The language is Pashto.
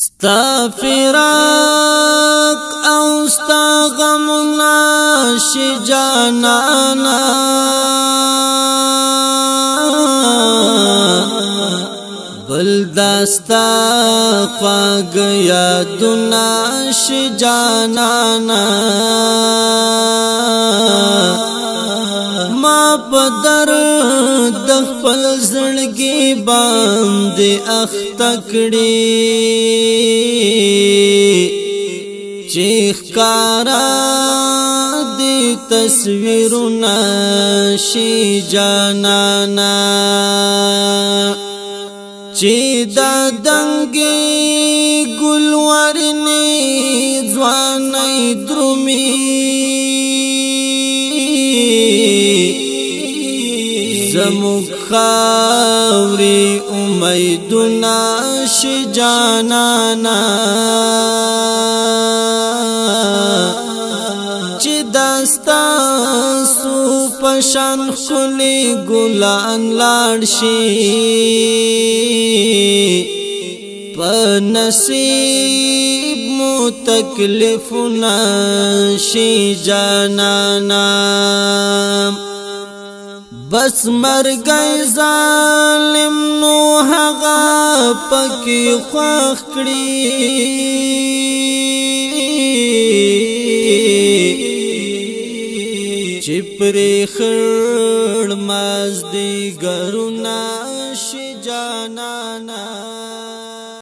ستا فراق او ستا غمنا شي جانانا بل داستا خواږ یادونه شي جانانا ما په درد د خپل زړګي باندې اخته کړې چې ښکارا دې تصویرونه شي جانانا چې دا دنګې ګلورنې ځوانۍ درومي زموږ خاورې امیدونه شي جانانا چې دا ستاسو په شان ښکلي ګلان لاړ شي په نصیب مو تکلیفونه شي جانانا بس مرګي ظالم نو هغه پکې خوښ کړی چې پرې خړ مازدیګرونه